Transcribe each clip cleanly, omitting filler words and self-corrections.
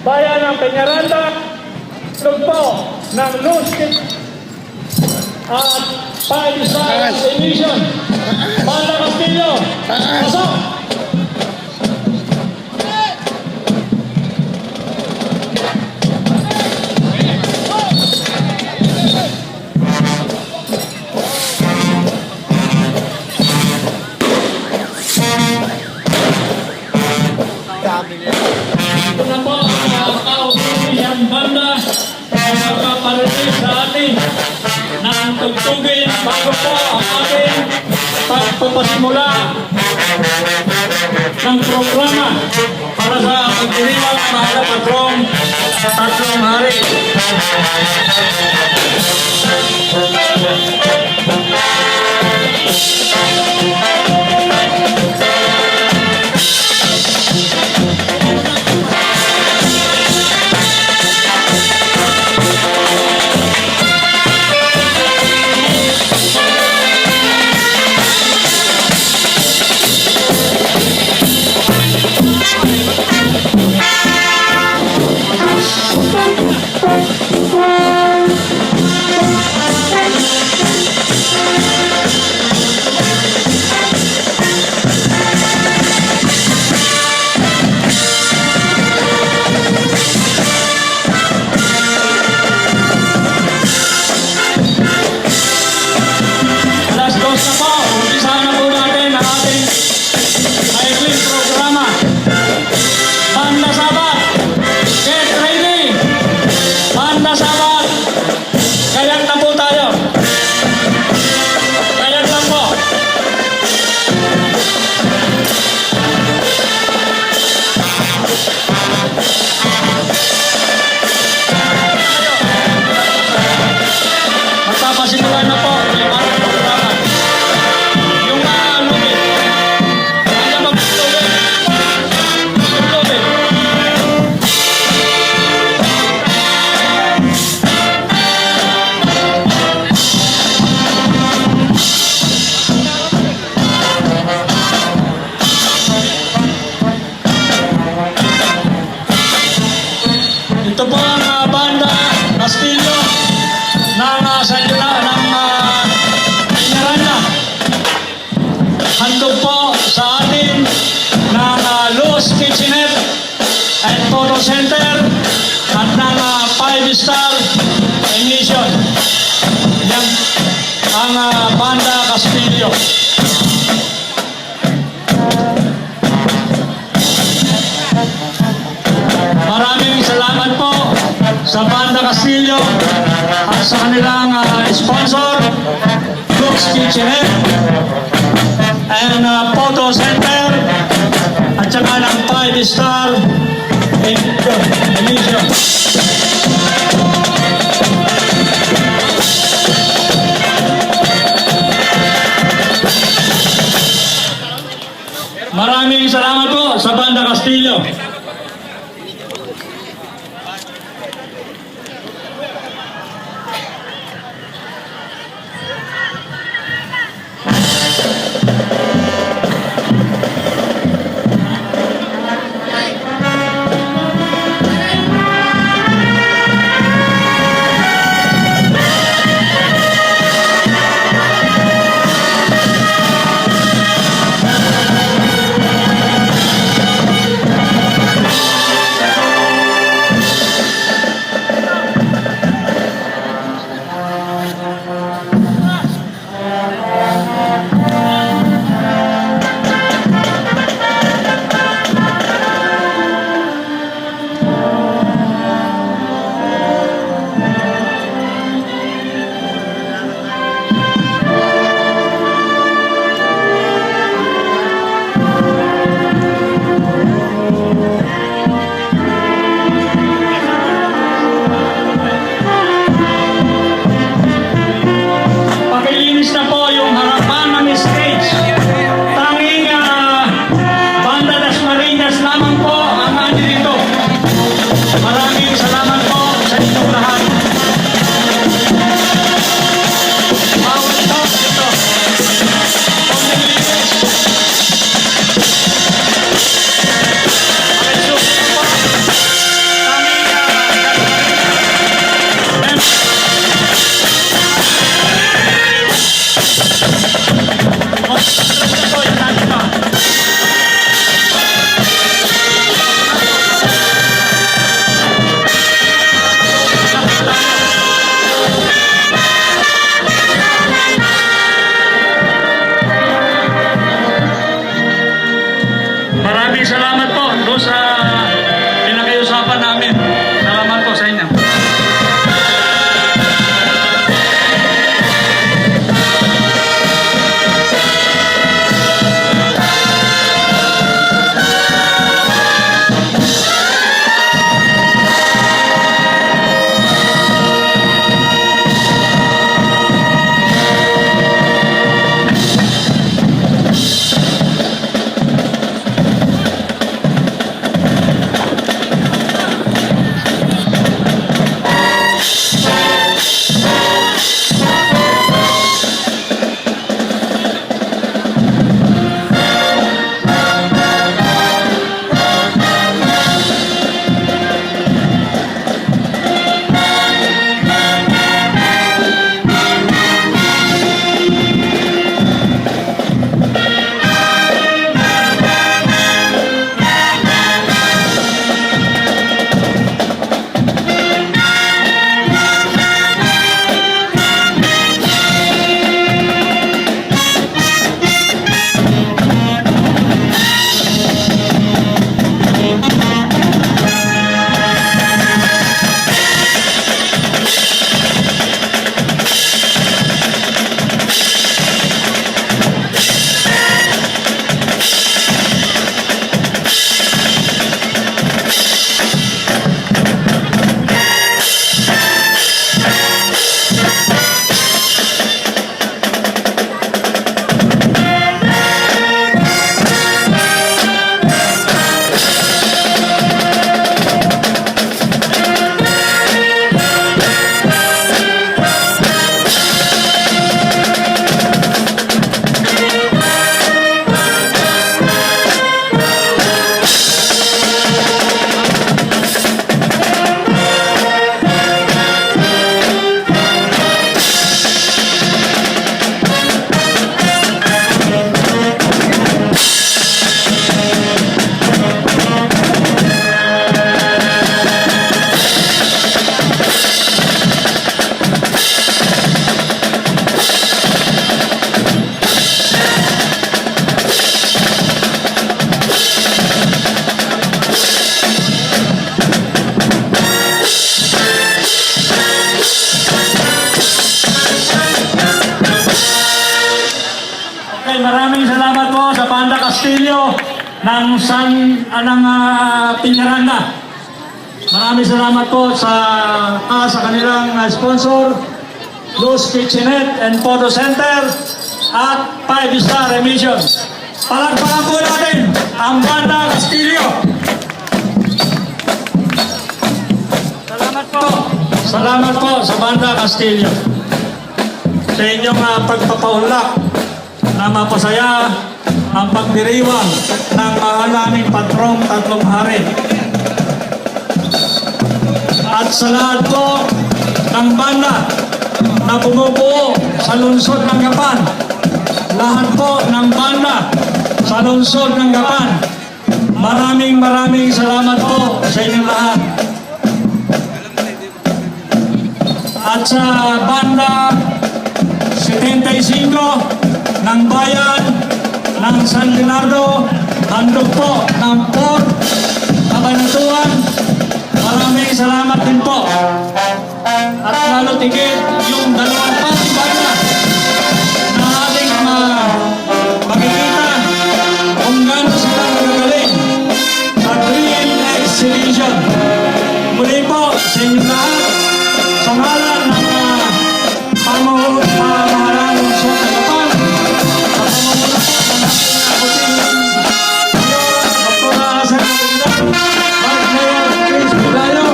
bayan ng Peñaranda, Lugpo ng Lustig at Palisay Division. Banda Castillo, pasok! Ito na po ang kausapin banda na kaparinig sa atin ng tugtugin bago po ang ating pagpapasimula ng programa para sa pagdiriwang mahal patrong tatlong hari. Ito po ang banda Castillo ng Sanyula ng Peñaranda. Handog po sa atin ng Luz Kitchenette and Photo Center at ng 5-star emission. Yan ang banda Castillo. Maraming salamat po sa Banda Castillo at sa kanilang sponsor, Luz Kitchenette and Photo Center at saka ng 5-star emission. Maraming salamat po sa Banda Castillo. Piñaranda. Maraming salamat po sa kanilang sponsor, Luz Kitchenette and Photo Center at 5-star emission. Palagpakan po natin ang Banda Castillo. Salamat po sa Banda Castillo sa inyong pagpapaunlak na mapasaya ang pagdiriwang ng mahal naming patrong Tatlong Hari. At sa lahat po ng banda na bumubuo sa lungsod ng Gapan, lahat po ng banda sa lungsod ng Gapan, maraming salamat po sa inyong lahat. At sa banda 75 ng bayan ng San Leonardo, handog po ng Port Cabanatuan, maraming salamat din po. At lalo tigit yung dalawang pati banda na ating makikita kung gaano sila nagagaling sa Drill Exhibition. Muli po sa inyo lahat, sa ngalan ng pamahalaan ng Lungsod ng Gapan, sa pamumuno po ng ating abuting Dr. Hasan Abindan, Vice Mayor Chris Budayo,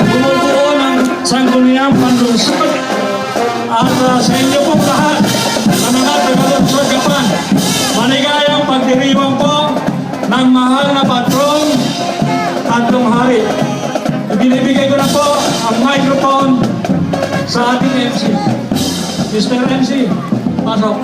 bumubuo ng Sangguniang Panlungsod, at sa inyo pong lahat na mga taga-Lungsod Gapan, maligayang pagdiriwang po ng mahal na patrong Tatlong Hari. Binibigay ko na po ang microphone sa ating MC. Mr. MC, pasok.